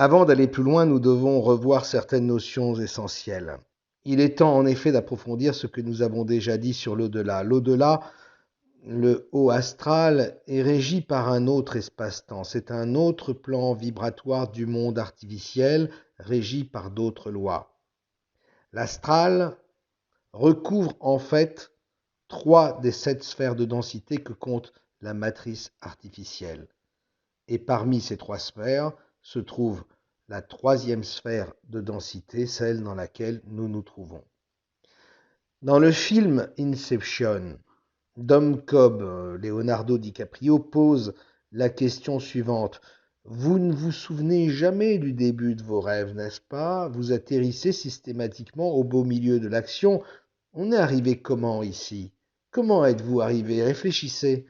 Avant d'aller plus loin, nous devons revoir certaines notions essentielles. Il est temps en effet d'approfondir ce que nous avons déjà dit sur l'au-delà. L'au-delà, le haut astral, est régi par un autre espace-temps. C'est un autre plan vibratoire du monde artificiel, régi par d'autres lois. L'astral recouvre en fait 3 des 7 sphères de densité que compte la matrice artificielle. Et parmi ces 3 sphères se trouve la 3e sphère de densité, celle dans laquelle nous nous trouvons. Dans le film Inception, Dom Cobb, Leonardo DiCaprio, pose la question suivante. Vous ne vous souvenez jamais du début de vos rêves, n'est-ce pas? Vous atterrissez systématiquement au beau milieu de l'action. On est arrivé comment ici? Comment êtes-vous arrivé? Réfléchissez.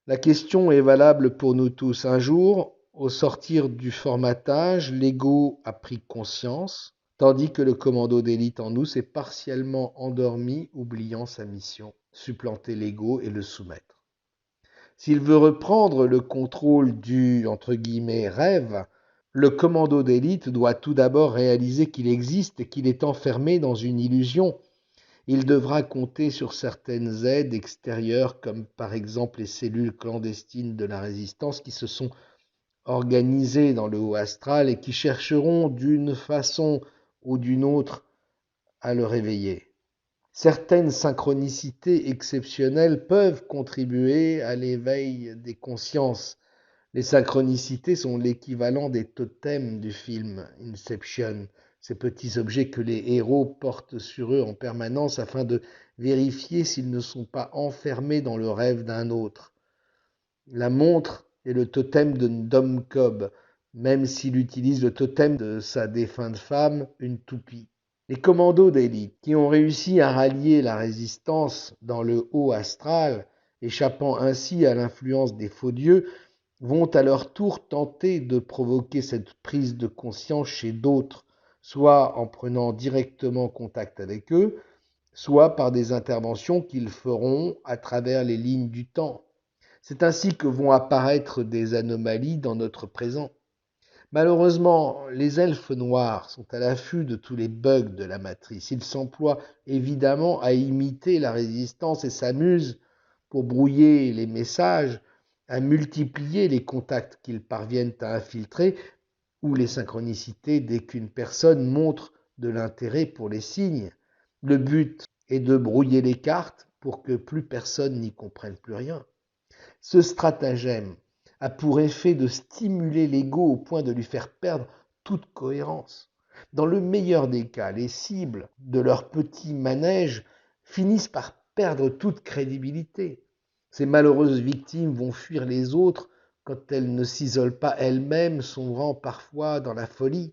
La question est valable pour nous tous. Un jour, au sortir du formatage, l'ego a pris conscience, tandis que le commando d'élite en nous s'est partiellement endormi, oubliant sa mission, supplanter l'ego et le soumettre. S'il veut reprendre le contrôle du entre guillemets, rêve, le commando d'élite doit tout d'abord réaliser qu'il existe et qu'il est enfermé dans une illusion. Il devra compter sur certaines aides extérieures, comme par exemple les cellules clandestines de la résistance qui se sont organisées dans le haut astral et qui chercheront d'une façon ou d'une autre à le réveiller. Certaines synchronicités exceptionnelles peuvent contribuer à l'éveil des consciences. Les synchronicités sont l'équivalent des totems du film Inception, ces petits objets que les héros portent sur eux en permanence afin de vérifier s'ils ne sont pas enfermés dans le rêve d'un autre. La montre est le totem de Dom Cobb, même s'il utilise le totem de sa défunte femme, une toupie. Les commandos d'élite qui ont réussi à rallier la résistance dans le haut astral, échappant ainsi à l'influence des faux dieux, vont à leur tour tenter de provoquer cette prise de conscience chez d'autres, soit en prenant directement contact avec eux, soit par des interventions qu'ils feront à travers les lignes du temps. C'est ainsi que vont apparaître des anomalies dans notre présent. Malheureusement, les elfes noirs sont à l'affût de tous les bugs de la matrice. Ils s'emploient évidemment à imiter la résistance et s'amusent pour brouiller les messages, à multiplier les contacts qu'ils parviennent à infiltrer ou les synchronicités dès qu'une personne montre de l'intérêt pour les signes. Le but est de brouiller les cartes pour que plus personne n'y comprenne plus rien. Ce stratagème a pour effet de stimuler l'ego au point de lui faire perdre toute cohérence. Dans le meilleur des cas, les cibles de leur petit manège finissent par perdre toute crédibilité. Ces malheureuses victimes vont fuir les autres quand elles ne s'isolent pas elles-mêmes, sombrant parfois dans la folie.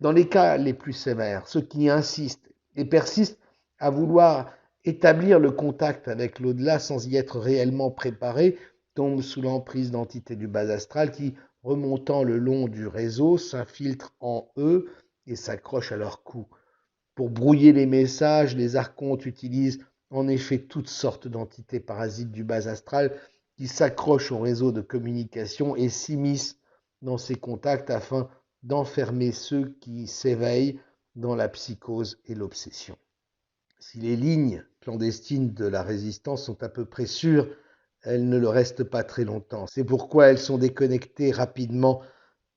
Dans les cas les plus sévères, ceux qui insistent et persistent à vouloir établir le contact avec l'au-delà sans y être réellement préparés tombent sous l'emprise d'entités du bas astral qui, remontant le long du réseau, s'infiltrent en eux et s'accrochent à leur cou. Pour brouiller les messages, les archontes utilisent en effet toutes sortes d'entités parasites du bas astral qui s'accrochent au réseau de communication et s'immiscent dans ces contacts afin d'enfermer ceux qui s'éveillent dans la psychose et l'obsession. Si les lignes clandestines de la résistance sont à peu près sûres, elles ne le restent pas très longtemps. C'est pourquoi elles sont déconnectées rapidement.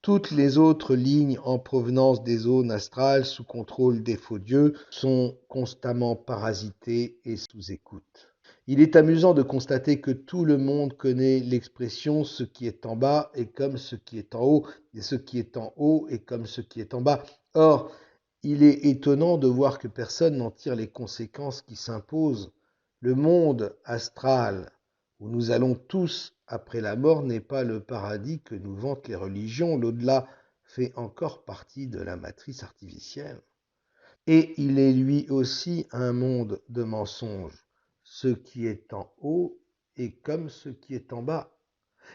Toutes les autres lignes en provenance des zones astrales sous contrôle des faux dieux sont constamment parasitées et sous écoute. Il est amusant de constater que tout le monde connaît l'expression ce qui est en bas est comme ce qui est en haut et ce qui est en haut est comme ce qui est en bas. Or, il est étonnant de voir que personne n'en tire les conséquences qui s'imposent. Le monde astral où nous allons tous après la mort n'est pas le paradis que nous vantent les religions. L'au-delà fait encore partie de la matrice artificielle. Et il est lui aussi un monde de mensonges. Ce qui est en haut est comme ce qui est en bas.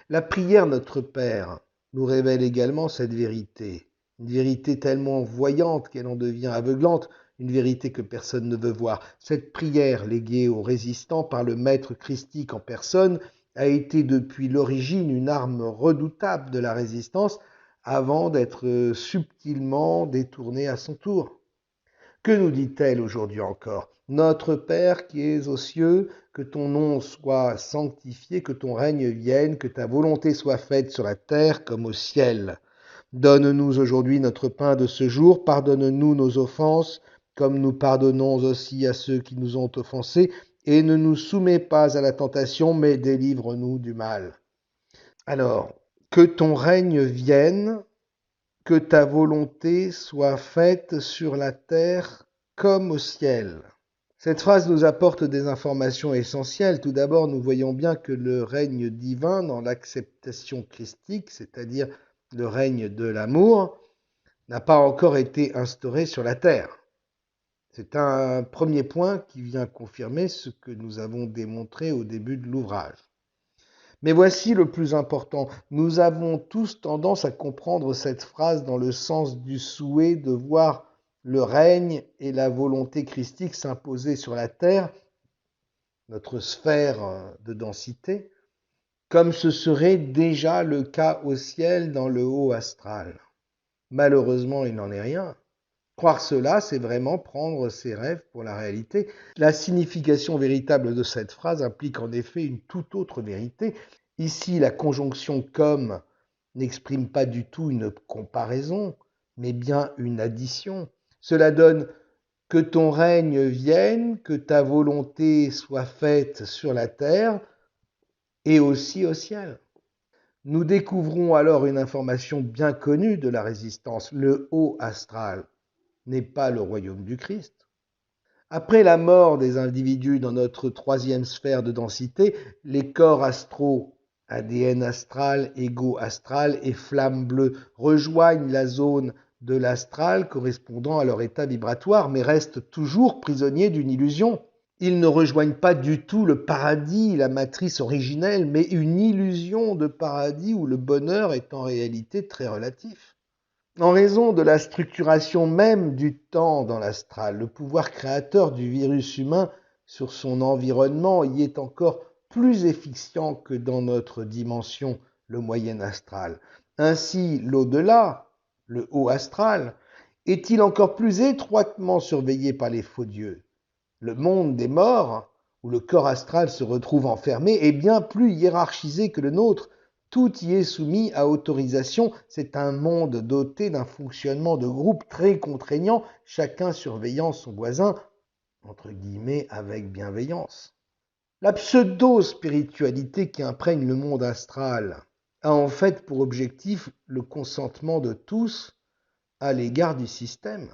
La prière Notre Père nous révèle également cette vérité. Une vérité tellement voyante qu'elle en devient aveuglante, une vérité que personne ne veut voir. Cette prière léguée aux résistants par le maître christique en personne a été depuis l'origine une arme redoutable de la résistance avant d'être subtilement détournée à son tour. Que nous dit-elle aujourd'hui encore? Notre Père qui es aux cieux, que ton nom soit sanctifié, que ton règne vienne, que ta volonté soit faite sur la terre comme au ciel. Donne-nous aujourd'hui notre pain de ce jour, pardonne-nous nos offenses, comme nous pardonnons aussi à ceux qui nous ont offensés, et ne nous soumets pas à la tentation, mais délivre-nous du mal. Alors, que ton règne vienne, que ta volonté soit faite sur la terre comme au ciel. Cette phrase nous apporte des informations essentielles. Tout d'abord, nous voyons bien que le règne divin dans l'acceptation christique, c'est-à-dire le règne de l'amour, n'a pas encore été instauré sur la terre. C'est un premier point qui vient confirmer ce que nous avons démontré au début de l'ouvrage. Mais voici le plus important. Nous avons tous tendance à comprendre cette phrase dans le sens du souhait de voir le règne et la volonté christique s'imposer sur la terre, notre sphère de densité, comme ce serait déjà le cas au ciel dans le haut astral. Malheureusement, il n'en est rien. Croire cela, c'est vraiment prendre ses rêves pour la réalité. La signification véritable de cette phrase implique en effet une toute autre vérité. Ici, la conjonction comme n'exprime pas du tout une comparaison, mais bien une addition. Cela donne que ton règne vienne, que ta volonté soit faite sur la terre et aussi au ciel. Nous découvrons alors une information bien connue de la résistance, le haut astral n'est pas le royaume du Christ. Après la mort des individus dans notre troisième sphère de densité, les corps astraux, ADN astral, ego astral et flamme bleue rejoignent la zone de l'astral correspondant à leur état vibratoire, mais restent toujours prisonniers d'une illusion. Ils ne rejoignent pas du tout le paradis, la matrice originelle, mais une illusion de paradis où le bonheur est en réalité très relatif. En raison de la structuration même du temps dans l'astral, le pouvoir créateur du virus humain sur son environnement y est encore plus efficient que dans notre dimension, le moyen astral. Ainsi, l'au-delà, le haut astral, est-il encore plus étroitement surveillé par les faux dieux. Le monde des morts, où le corps astral se retrouve enfermé, est bien plus hiérarchisé que le nôtre. Tout y est soumis à autorisation. C'est un monde doté d'un fonctionnement de groupe très contraignant, chacun surveillant son voisin, entre guillemets, avec bienveillance. La pseudo-spiritualité qui imprègne le monde astral a en fait pour objectif le consentement de tous à l'égard du système.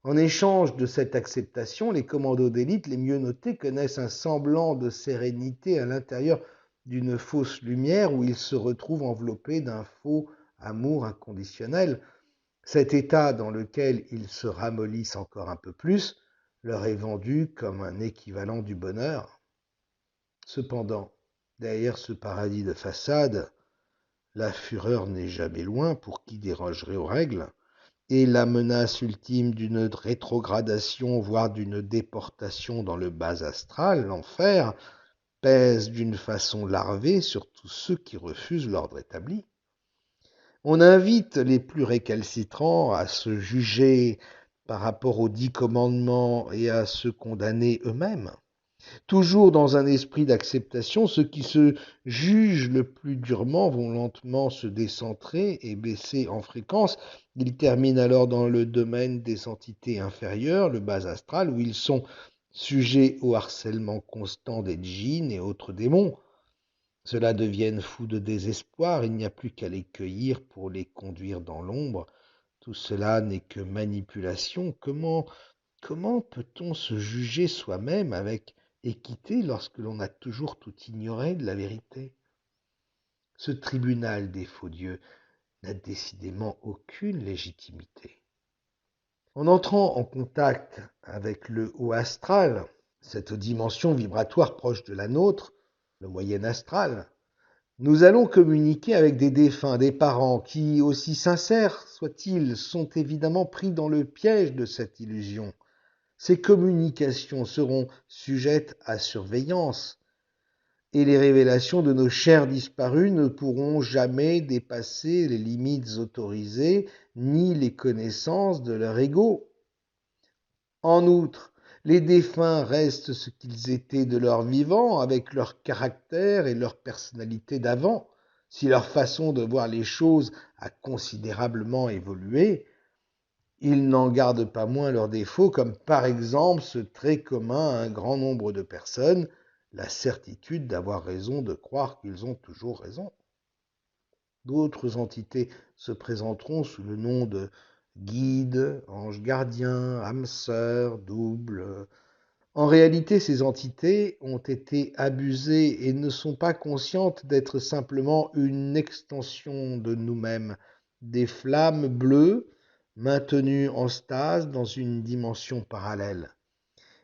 En échange de cette acceptation, les commandos d'élite les mieux notés connaissent un semblant de sérénité à l'intérieur d'une fausse lumière où ils se retrouvent enveloppés d'un faux amour inconditionnel. Cet état dans lequel ils se ramollissent encore un peu plus leur est vendu comme un équivalent du bonheur. Cependant, derrière ce paradis de façade, la fureur n'est jamais loin pour qui dérogerait aux règles. Et la menace ultime d'une rétrogradation, voire d'une déportation dans le bas astral, l'enfer, pèse d'une façon larvée sur tous ceux qui refusent l'ordre établi. On invite les plus récalcitrants à se juger par rapport aux 10 commandements et à se condamner eux-mêmes. Toujours dans un esprit d'acceptation, ceux qui se jugent le plus durement vont lentement se décentrer et baisser en fréquence. Ils terminent alors dans le domaine des entités inférieures, le bas astral, où ils sont sujets au harcèlement constant des djinns et autres démons. Ceux-là deviennent fous de désespoir, il n'y a plus qu'à les cueillir pour les conduire dans l'ombre. Tout cela n'est que manipulation. Comment peut-on se juger soi-même avec équité lorsque l'on a toujours tout ignoré de la vérité? Ce tribunal des faux dieux n'a décidément aucune légitimité. En entrant en contact avec le haut astral, cette dimension vibratoire proche de la nôtre, le moyen astral, nous allons communiquer avec des défunts, des parents qui, aussi sincères soient-ils, sont évidemment pris dans le piège de cette illusion. Ces communications seront sujettes à surveillance et les révélations de nos chers disparus ne pourront jamais dépasser les limites autorisées ni les connaissances de leur ego. En outre, les défunts restent ce qu'ils étaient de leur vivant, avec leur caractère et leur personnalité d'avant. Si leur façon de voir les choses a considérablement évolué, ils n'en gardent pas moins leurs défauts, comme par exemple ce trait commun à un grand nombre de personnes, la certitude d'avoir raison de croire qu'ils ont toujours raison. D'autres entités se présenteront sous le nom de guides, anges gardiens, âmes sœurs, doubles. En réalité, ces entités ont été abusées et ne sont pas conscientes d'être simplement une extension de nous-mêmes, des flammes bleues maintenues en stase dans une dimension parallèle.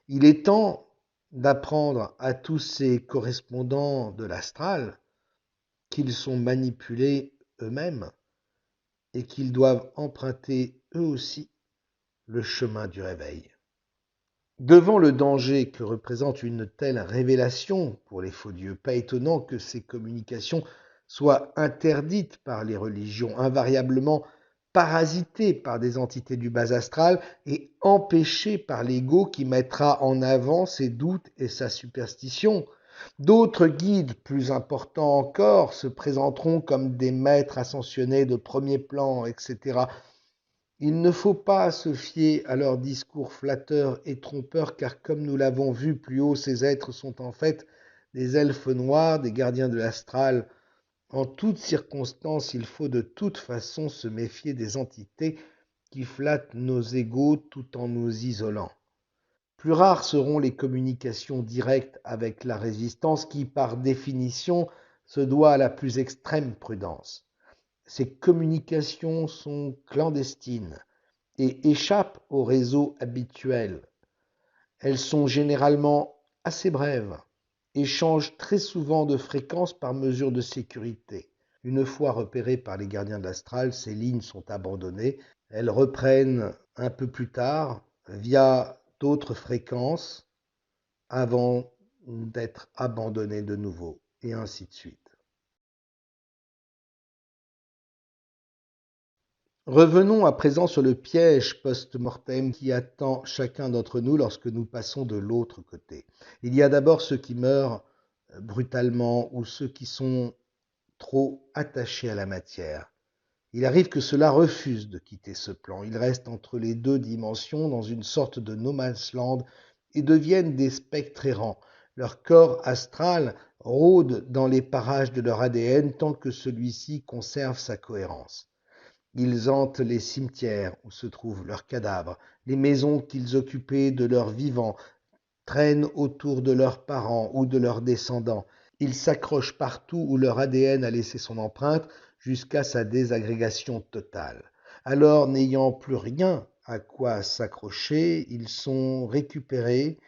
Il est temps d'apprendre à tous ces correspondants de l'astral qu'ils sont manipulés eux-mêmes et qu'ils doivent emprunter eux aussi le chemin du réveil. Devant le danger que représente une telle révélation pour les faux dieux, pas étonnant que ces communications soient interdites par les religions, invariablement parasitées par des entités du bas astral et empêchées par l'ego qui mettra en avant ses doutes et sa superstition. D'autres guides, plus importants encore, se présenteront comme des maîtres ascensionnés de premier plan, etc. Il ne faut pas se fier à leurs discours flatteurs et trompeurs, car comme nous l'avons vu plus haut, ces êtres sont en fait des elfes noirs, des gardiens de l'astral. En toutes circonstances, il faut de toute façon se méfier des entités qui flattent nos égos tout en nous isolant. Plus rares seront les communications directes avec la résistance qui, par définition, se doit à la plus extrême prudence. Ces communications sont clandestines et échappent au réseau habituel. Elles sont généralement assez brèves et changent très souvent de fréquence par mesure de sécurité. Une fois repérées par les gardiens de l'astral, ces lignes sont abandonnées. Elles reprennent un peu plus tard via d'autres fréquences avant d'être abandonnées de nouveau, et ainsi de suite. Revenons à présent sur le piège post-mortem qui attend chacun d'entre nous lorsque nous passons de l'autre côté. Il y a d'abord ceux qui meurent brutalement ou ceux qui sont trop attachés à la matière. Il arrive que ceux-là refusent de quitter ce plan. Ils restent entre les deux dimensions dans une sorte de no man's land et deviennent des spectres errants. Leur corps astral rôde dans les parages de leur ADN tant que celui-ci conserve sa cohérence. Ils hantent les cimetières où se trouvent leurs cadavres, les maisons qu'ils occupaient de leurs vivants, traînent autour de leurs parents ou de leurs descendants. Ils s'accrochent partout où leur ADN a laissé son empreinte jusqu'à sa désagrégation totale. Alors, n'ayant plus rien à quoi s'accrocher, ils sont récupérés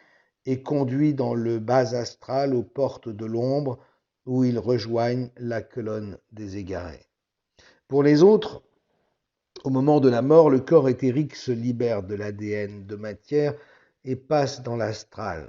et conduits dans le bas astral aux portes de l'ombre où ils rejoignent la colonne des égarés. Pour les autres, au moment de la mort, le corps éthérique se libère de l'ADN de matière et passe dans l'astral.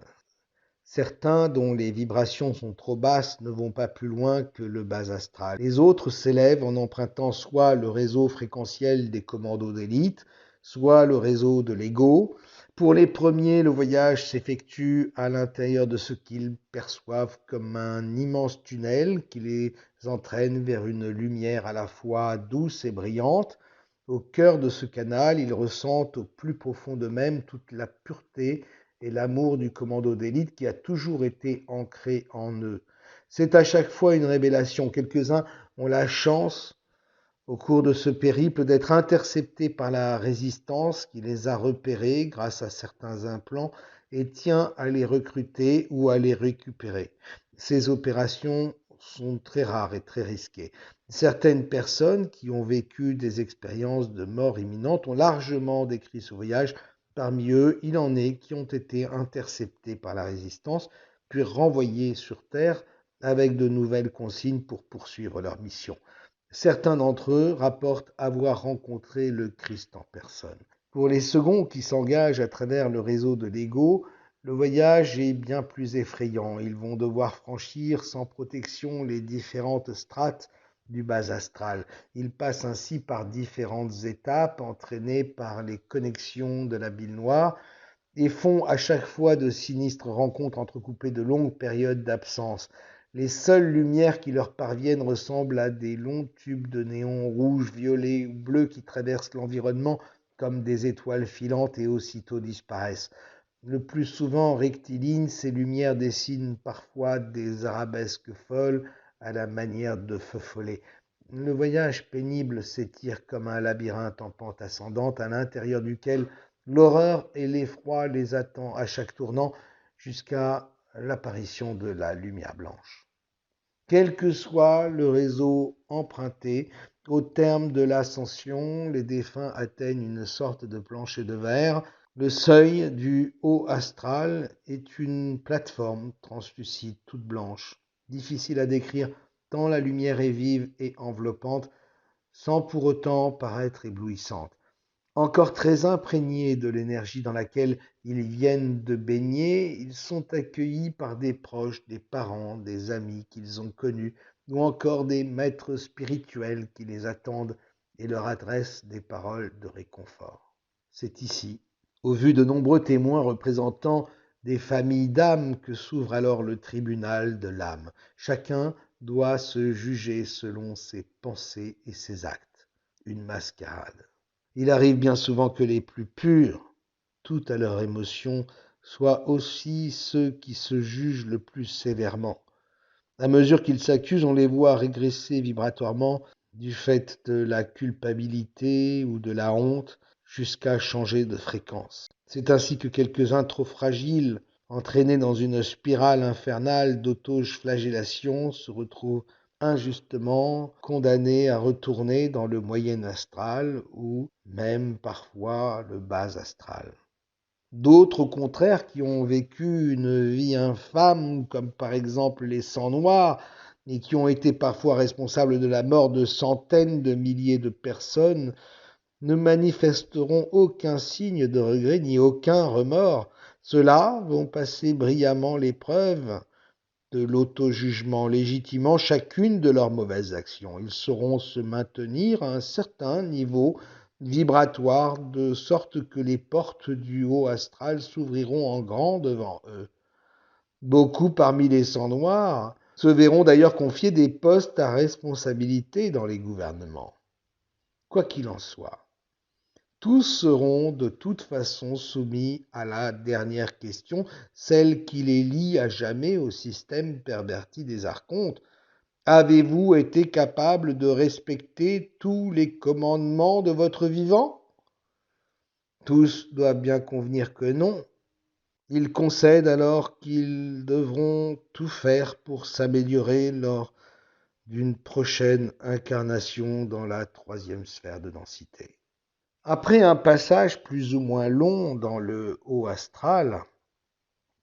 Certains, dont les vibrations sont trop basses, ne vont pas plus loin que le bas astral. Les autres s'élèvent en empruntant soit le réseau fréquentiel des commandos d'élite, soit le réseau de l'ego. Pour les premiers, le voyage s'effectue à l'intérieur de ce qu'ils perçoivent comme un immense tunnel qui les entraîne vers une lumière à la fois douce et brillante. Au cœur de ce canal, ils ressentent au plus profond d'eux-mêmes toute la pureté et l'amour du commando d'élite qui a toujours été ancré en eux. C'est à chaque fois une révélation. Quelques-uns ont la chance, au cours de ce périple, d'être interceptés par la résistance qui les a repérés grâce à certains implants et tient à les recruter ou à les récupérer. Ces opérations sont très rares et très risquées. Certaines personnes qui ont vécu des expériences de mort imminente ont largement décrit ce voyage. Parmi eux, il en est qui ont été interceptés par la résistance, puis renvoyés sur Terre avec de nouvelles consignes pour poursuivre leur mission. Certains d'entre eux rapportent avoir rencontré le Christ en personne. Pour les seconds qui s'engagent à travers le réseau de l'ego, Le voyage est bien plus effrayant. Ils vont devoir franchir sans protection les différentes strates du bas astral. Ils passent ainsi par différentes étapes entraînées par les connexions de la bile noire et font à chaque fois de sinistres rencontres entrecoupées de longues périodes d'absence. Les seules lumières qui leur parviennent ressemblent à des longs tubes de néon rouge, violet ou bleu qui traversent l'environnement comme des étoiles filantes et aussitôt disparaissent. Le plus souvent rectilignes, ces lumières dessinent parfois des arabesques folles à la manière de feux follets. Le voyage pénible s'étire comme un labyrinthe en pente ascendante à l'intérieur duquel l'horreur et l'effroi les attendent à chaque tournant jusqu'à l'apparition de la lumière blanche. Quel que soit le réseau emprunté, au terme de l'ascension, les défunts atteignent une sorte de plancher de verre. Le seuil du haut astral est une plateforme translucide, toute blanche, difficile à décrire tant la lumière est vive et enveloppante, sans pour autant paraître éblouissante. Encore très imprégnés de l'énergie dans laquelle ils viennent de baigner, ils sont accueillis par des proches, des parents, des amis qu'ils ont connus, ou encore des maîtres spirituels qui les attendent et leur adressent des paroles de réconfort. C'est ici, au vu de nombreux témoins représentant des familles d'âmes, que s'ouvre alors le tribunal de l'âme. Chacun doit se juger selon ses pensées et ses actes. Une mascarade. Il arrive bien souvent que les plus purs, tout à leur émotion, soient aussi ceux qui se jugent le plus sévèrement. À mesure qu'ils s'accusent, on les voit régresser vibratoirement du fait de la culpabilité ou de la honte jusqu'à changer de fréquence. C'est ainsi que quelques-uns trop fragiles, entraînés dans une spirale infernale d'auto-flagellation, se retrouvent injustement condamnés à retourner dans le moyen astral ou même parfois le bas astral. D'autres, au contraire, qui ont vécu une vie infâme, comme par exemple les sangs noirs, et qui ont été parfois responsables de la mort de centaines de milliers de personnes, ne manifesteront aucun signe de regret ni aucun remords. Ceux-là vont passer brillamment l'épreuve de l'auto-jugement, légitimant chacune de leurs mauvaises actions. Ils sauront se maintenir à un certain niveau vibratoire, de sorte que les portes du haut astral s'ouvriront en grand devant eux. Beaucoup parmi les sangs noirs se verront d'ailleurs confier des postes à responsabilité dans les gouvernements. Quoi qu'il en soit, tous seront de toute façon soumis à la dernière question, celle qui les lie à jamais au système perverti des archontes. Avez-vous été capable de respecter tous les commandements de votre vivant? Tous doivent bien convenir que non. Ils concèdent alors qu'ils devront tout faire pour s'améliorer lors d'une prochaine incarnation dans la troisième sphère de densité. Après un passage plus ou moins long dans le haut astral,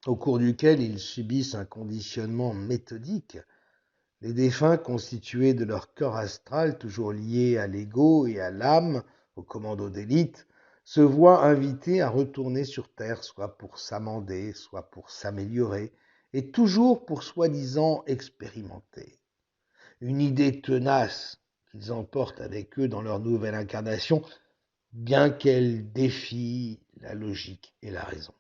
au cours duquel ils subissent un conditionnement méthodique, les défunts constitués de leur corps astral, toujours liés à l'ego et à l'âme, au commando d'élite, se voient invités à retourner sur Terre, soit pour s'amender, soit pour s'améliorer, et toujours pour soi-disant expérimenter. Une idée tenace qu'ils emportent avec eux dans leur nouvelle incarnation, bien qu'elle défie la logique et la raison.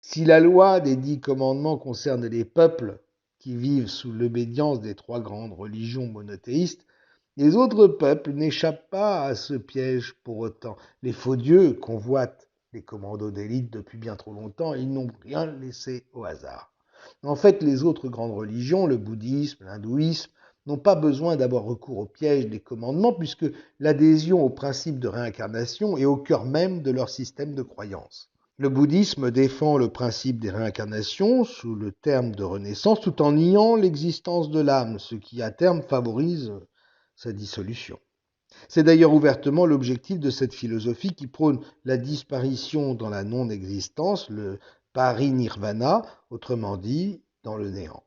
Si la loi des 10 commandements concerne les peuples qui vivent sous l'obédience des 3 grandes religions monothéistes, les autres peuples n'échappent pas à ce piège pour autant. Les faux dieux convoitent les commandos d'élite depuis bien trop longtemps et ils n'ont rien laissé au hasard. En fait, les autres grandes religions, le bouddhisme, l'hindouisme, n'ont pas besoin d'avoir recours au piège des commandements puisque l'adhésion au principe de réincarnation est au cœur même de leur système de croyance. Le bouddhisme défend le principe des réincarnations sous le terme de renaissance tout en niant l'existence de l'âme, ce qui à terme favorise sa dissolution. C'est d'ailleurs ouvertement l'objectif de cette philosophie qui prône la disparition dans la non-existence, le parinirvana, autrement dit dans le néant.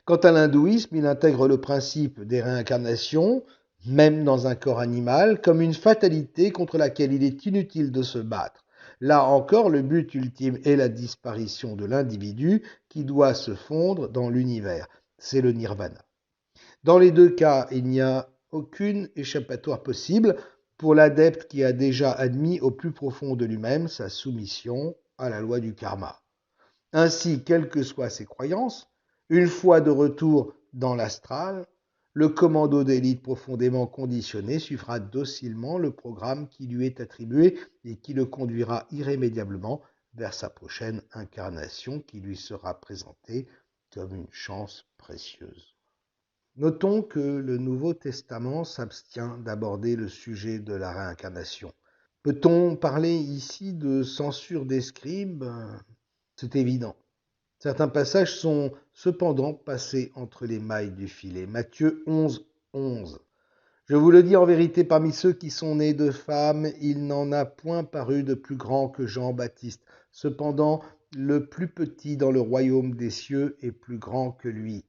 Quant à l'hindouisme, il intègre le principe des réincarnations, même dans un corps animal, comme une fatalité contre laquelle il est inutile de se battre. Là encore, le but ultime est la disparition de l'individu qui doit se fondre dans l'univers. C'est le nirvana. Dans les deux cas, il n'y a aucune échappatoire possible pour l'adepte qui a déjà admis au plus profond de lui-même sa soumission à la loi du karma. Ainsi, quelles que soient ses croyances, une fois de retour dans l'astral, le commando d'élite profondément conditionné suivra docilement le programme qui lui est attribué et qui le conduira irrémédiablement vers sa prochaine incarnation qui lui sera présentée comme une chance précieuse. Notons que le Nouveau Testament s'abstient d'aborder le sujet de la réincarnation. Peut-on parler ici de censure des scribes? C'est évident. Certains passages sont cependant passés entre les mailles du filet. Matthieu 11, 11. Je vous le dis en vérité, parmi ceux qui sont nés de femmes, il n'en a point paru de plus grand que Jean-Baptiste. Cependant, le plus petit dans le royaume des cieux est plus grand que lui.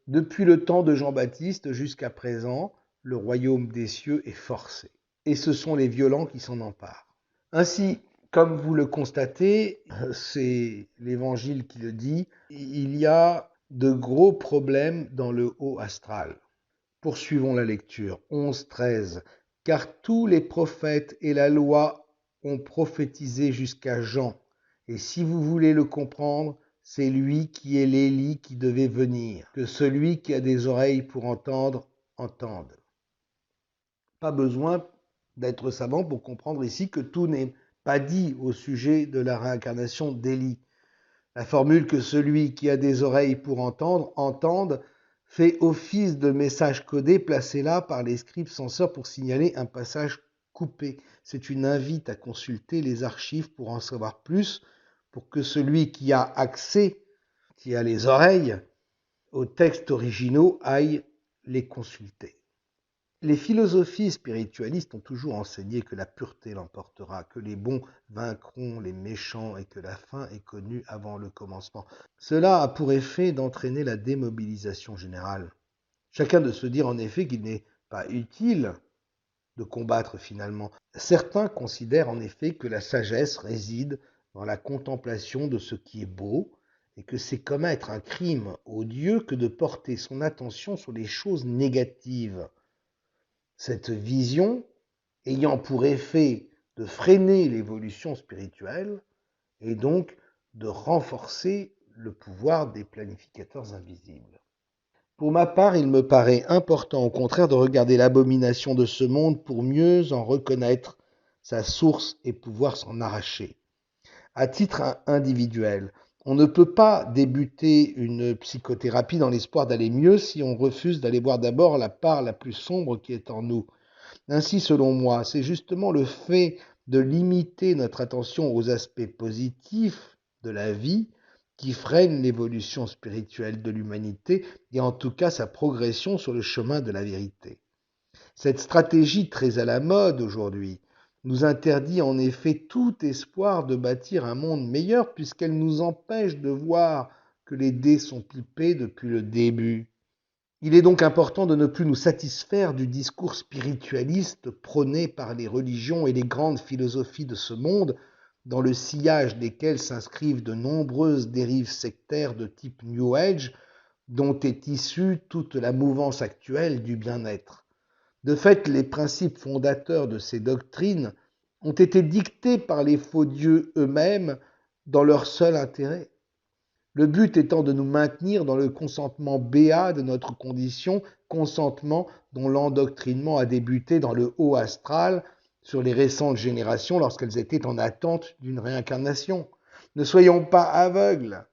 Depuis le temps de Jean-Baptiste jusqu'à présent, le royaume des cieux est forcé. Et ce sont les violents qui s'en emparent. Ainsi, comme vous le constatez, c'est l'Évangile qui le dit, il y a de gros problèmes dans le haut astral. Poursuivons la lecture. 11-13. Car tous les prophètes et la loi ont prophétisé jusqu'à Jean. Et si vous voulez le comprendre, c'est lui qui est l'Élie qui devait venir. Que celui qui a des oreilles pour entendre, entende. Pas besoin d'être savant pour comprendre ici que tout n'est pas dit au sujet de la réincarnation d'Élie. La formule que celui qui a des oreilles pour entendre, entende, fait office de message codé placé là par les scribes censeurs pour signaler un passage coupé. C'est une invite à consulter les archives pour en savoir plus, pour que celui qui a accès, qui a les oreilles, aux textes originaux aille les consulter. Les philosophies spiritualistes ont toujours enseigné que la pureté l'emportera, que les bons vaincront les méchants et que la fin est connue avant le commencement. Cela a pour effet d'entraîner la démobilisation générale. Chacun de se dire en effet qu'il n'est pas utile de combattre finalement. Certains considèrent en effet que la sagesse réside dans la contemplation de ce qui est beau et que c'est commettre un crime odieux que de porter son attention sur les choses négatives. Cette vision, ayant pour effet de freiner l'évolution spirituelle et donc de renforcer le pouvoir des planificateurs invisibles. Pour ma part, il me paraît important au contraire de regarder l'abomination de ce monde pour mieux en reconnaître sa source et pouvoir s'en arracher. À titre individuel, on ne peut pas débuter une psychothérapie dans l'espoir d'aller mieux si on refuse d'aller voir d'abord la part la plus sombre qui est en nous. Ainsi, selon moi, c'est justement le fait de limiter notre attention aux aspects positifs de la vie qui freine l'évolution spirituelle de l'humanité et en tout cas sa progression sur le chemin de la vérité. Cette stratégie très à la mode aujourd'hui nous interdit en effet tout espoir de bâtir un monde meilleur puisqu'elle nous empêche de voir que les dés sont pipés depuis le début. Il est donc important de ne plus nous satisfaire du discours spiritualiste prôné par les religions et les grandes philosophies de ce monde, dans le sillage desquelles s'inscrivent de nombreuses dérives sectaires de type New Age, dont est issue toute la mouvance actuelle du bien-être. De fait, les principes fondateurs de ces doctrines ont été dictés par les faux dieux eux-mêmes dans leur seul intérêt. Le but étant de nous maintenir dans le consentement béat de notre condition, consentement dont l'endoctrinement a débuté dans le haut astral sur les récentes générations lorsqu'elles étaient en attente d'une réincarnation. Ne soyons pas aveugles.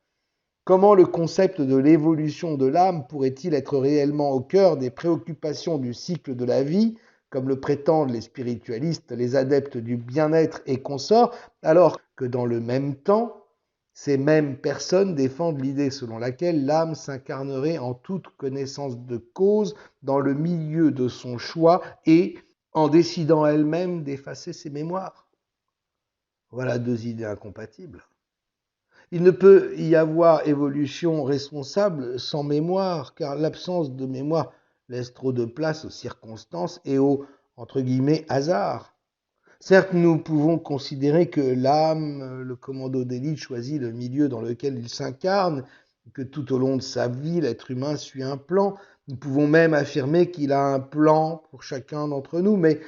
Comment le concept de l'évolution de l'âme pourrait-il être réellement au cœur des préoccupations du cycle de la vie, comme le prétendent les spiritualistes, les adeptes du bien-être et consorts, alors que dans le même temps, ces mêmes personnes défendent l'idée selon laquelle l'âme s'incarnerait en toute connaissance de cause dans le milieu de son choix et en décidant elle-même d'effacer ses mémoires. Voilà deux idées incompatibles. Il ne peut y avoir évolution responsable sans mémoire, car l'absence de mémoire laisse trop de place aux circonstances et au, entre guillemets, hasard. Certes, nous pouvons considérer que l'âme, le commando d'élite, choisit le milieu dans lequel il s'incarne, que tout au long de sa vie, l'être humain suit un plan. Nous pouvons même affirmer qu'il a un plan pour chacun d'entre nous, mais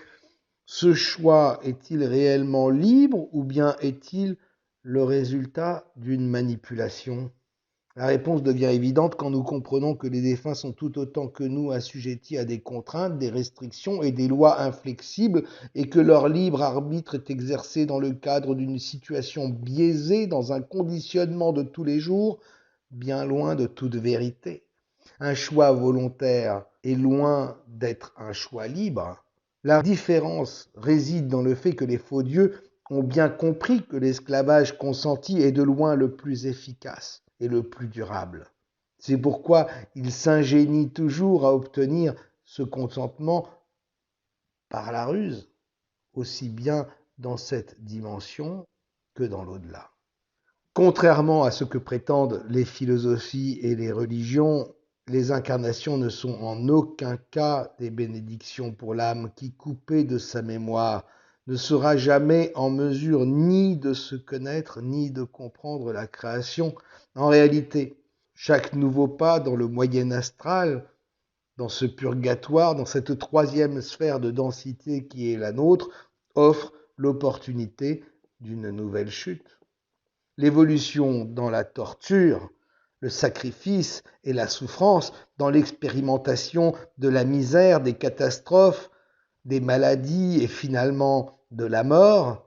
ce choix est-il réellement libre ou bien est-il le résultat d'une manipulation? La réponse devient évidente quand nous comprenons que les défunts sont tout autant que nous assujettis à des contraintes, des restrictions et des lois inflexibles, et que leur libre arbitre est exercé dans le cadre d'une situation biaisée, dans un conditionnement de tous les jours, bien loin de toute vérité. Un choix volontaire est loin d'être un choix libre. La différence réside dans le fait que les faux dieux ont bien compris que l'esclavage consenti est de loin le plus efficace et le plus durable. C'est pourquoi ils s'ingénient toujours à obtenir ce consentement par la ruse, aussi bien dans cette dimension que dans l'au-delà. Contrairement à ce que prétendent les philosophies et les religions, les incarnations ne sont en aucun cas des bénédictions pour l'âme qui, coupée de sa mémoire, ne sera jamais en mesure ni de se connaître ni de comprendre la création. En réalité, chaque nouveau pas dans le moyen astral, dans ce purgatoire, dans cette troisième sphère de densité qui est la nôtre, offre l'opportunité d'une nouvelle chute. L'évolution dans la torture, le sacrifice et la souffrance, dans l'expérimentation de la misère, des catastrophes, des maladies et finalement de la mort,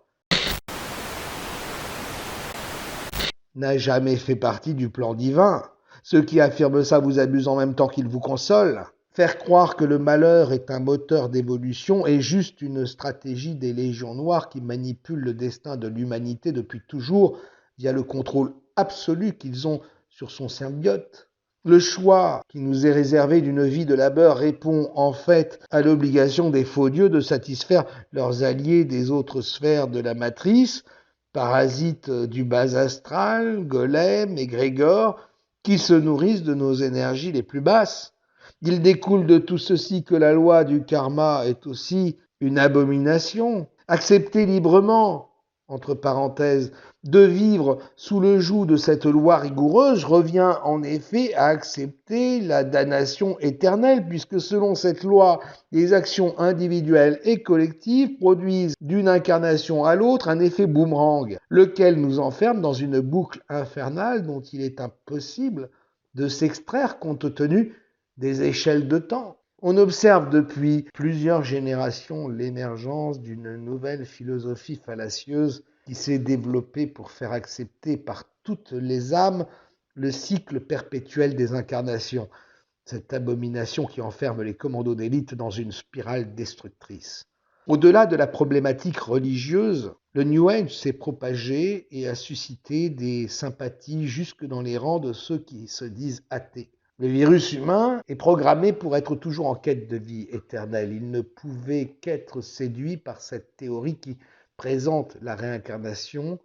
n'a jamais fait partie du plan divin. Ceux qui affirment ça vous abusent en même temps qu'ils vous consolent. Faire croire que le malheur est un moteur d'évolution est juste une stratégie des légions noires qui manipulent le destin de l'humanité depuis toujours via le contrôle absolu qu'ils ont sur son symbiote. Le choix qui nous est réservé d'une vie de labeur répond en fait à l'obligation des faux dieux de satisfaire leurs alliés des autres sphères de la matrice, parasites du bas astral, Golem et Grégor, qui se nourrissent de nos énergies les plus basses. Il découle de tout ceci que la loi du karma est aussi une abomination. Accepter librement, entre parenthèses, de vivre sous le joug de cette loi rigoureuse revient en effet à accepter la damnation éternelle, puisque selon cette loi, les actions individuelles et collectives produisent d'une incarnation à l'autre un effet boomerang, lequel nous enferme dans une boucle infernale dont il est impossible de s'extraire compte tenu des échelles de temps. On observe depuis plusieurs générations l'émergence d'une nouvelle philosophie fallacieuse qui s'est développée pour faire accepter par toutes les âmes le cycle perpétuel des incarnations, cette abomination qui enferme les commandos d'élite dans une spirale destructrice. Au-delà de la problématique religieuse, le New Age s'est propagé et a suscité des sympathies jusque dans les rangs de ceux qui se disent athées. Le virus humain est programmé pour être toujours en quête de vie éternelle. Il ne pouvait qu'être séduit par cette théorie qui présente la réincarnation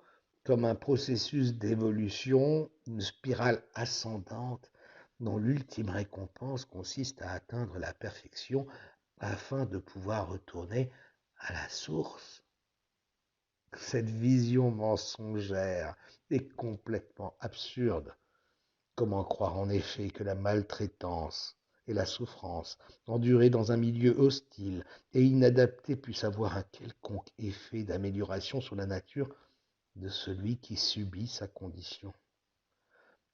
comme un processus d'évolution, une spirale ascendante dont l'ultime récompense consiste à atteindre la perfection afin de pouvoir retourner à la source. Cette vision mensongère est complètement absurde. Comment croire en effet que la maltraitance et la souffrance endurées dans un milieu hostile et inadapté puissent avoir un quelconque effet d'amélioration sur la nature de celui qui subit sa condition?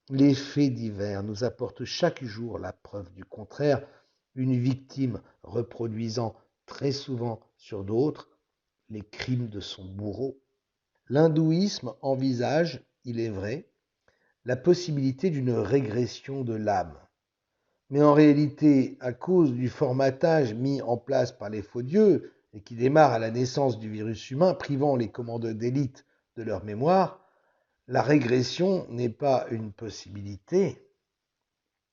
Les faits divers nous apportent chaque jour la preuve du contraire, une victime reproduisant très souvent sur d'autres les crimes de son bourreau. L'hindouisme envisage, il est vrai, la possibilité d'une régression de l'âme. Mais en réalité, à cause du formatage mis en place par les faux dieux et qui démarre à la naissance du virus humain, privant les commandeurs d'élite de leur mémoire, la régression n'est pas une possibilité,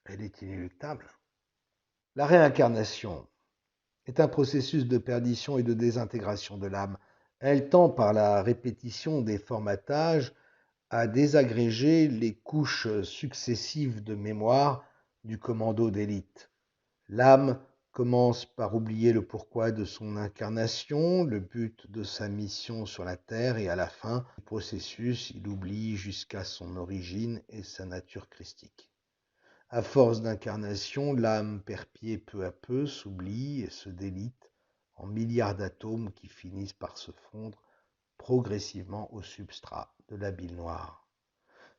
elle est inéluctable. La réincarnation est un processus de perdition et de désintégration de l'âme. Elle tend par la répétition des formatages à désagréger les couches successives de mémoire du commando d'élite. L'âme commence par oublier le pourquoi de son incarnation, le but de sa mission sur la terre, et à la fin du processus, il oublie jusqu'à son origine et sa nature christique. À force d'incarnation, l'âme perd pied peu à peu, s'oublie et se délite en milliards d'atomes qui finissent par se fondre progressivement au substrat de la bile noire.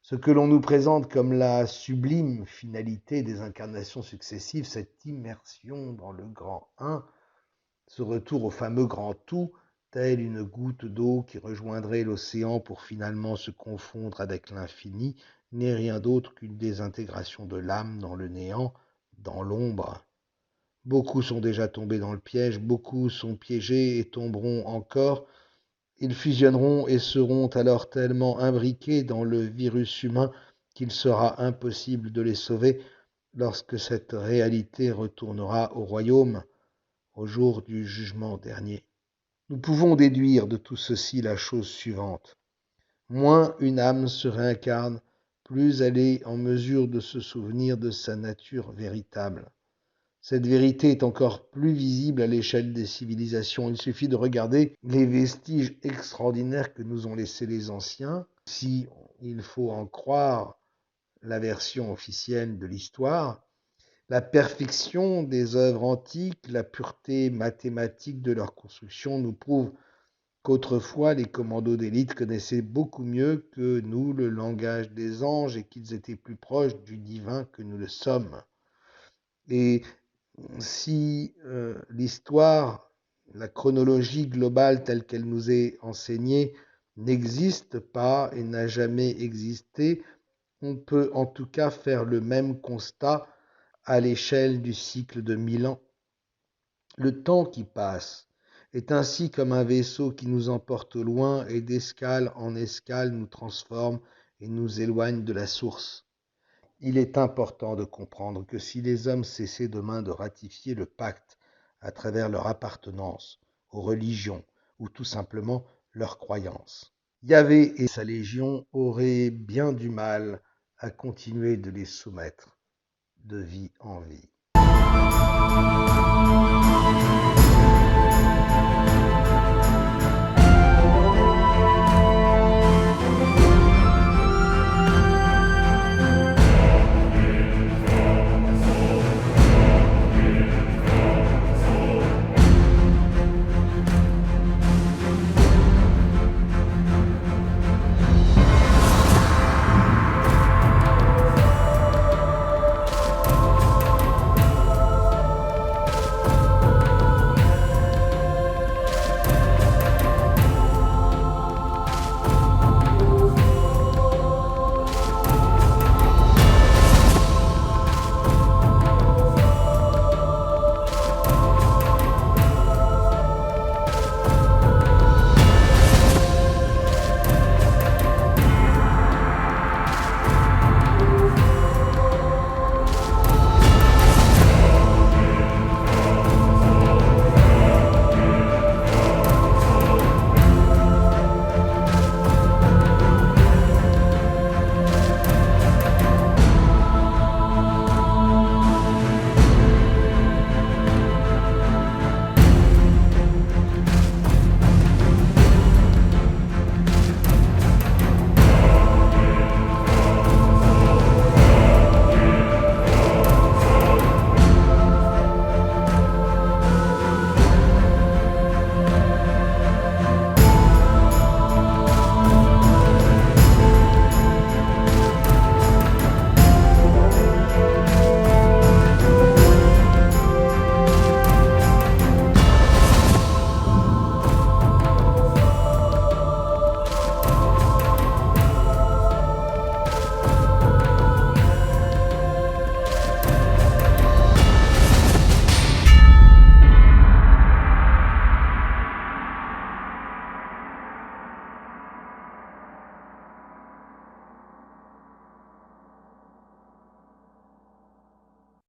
Ce que l'on nous présente comme la sublime finalité des incarnations successives, cette immersion dans le grand Un, ce retour au fameux grand tout, telle une goutte d'eau qui rejoindrait l'océan pour finalement se confondre avec l'infini, n'est rien d'autre qu'une désintégration de l'âme dans le néant, dans l'ombre. Beaucoup sont déjà tombés dans le piège, beaucoup sont piégés et tomberont encore. Ils fusionneront et seront alors tellement imbriqués dans le virus humain qu'il sera impossible de les sauver lorsque cette réalité retournera au royaume, au jour du jugement dernier. Nous pouvons déduire de tout ceci la chose suivante. Moins une âme se réincarne, plus elle est en mesure de se souvenir de sa nature véritable. Cette vérité est encore plus visible à l'échelle des civilisations. Il suffit de regarder les vestiges extraordinaires que nous ont laissés les anciens, si il faut en croire la version officielle de l'histoire. La perfection des œuvres antiques, la pureté mathématique de leur construction nous prouvent qu'autrefois les commandos d'élite connaissaient beaucoup mieux que nous le langage des anges et qu'ils étaient plus proches du divin que nous le sommes. Et si l'histoire, la chronologie globale telle qu'elle nous est enseignée n'existe pas et n'a jamais existé, on peut en tout cas faire le même constat à l'échelle du cycle de 1000 ans. Le temps qui passe est ainsi comme un vaisseau qui nous emporte au loin et d'escale en escale nous transforme et nous éloigne de la source. Il est important de comprendre que si les hommes cessaient demain de ratifier le pacte à travers leur appartenance aux religions ou tout simplement leurs croyances, Yahvé et sa légion auraient bien du mal à continuer de les soumettre de vie en vie.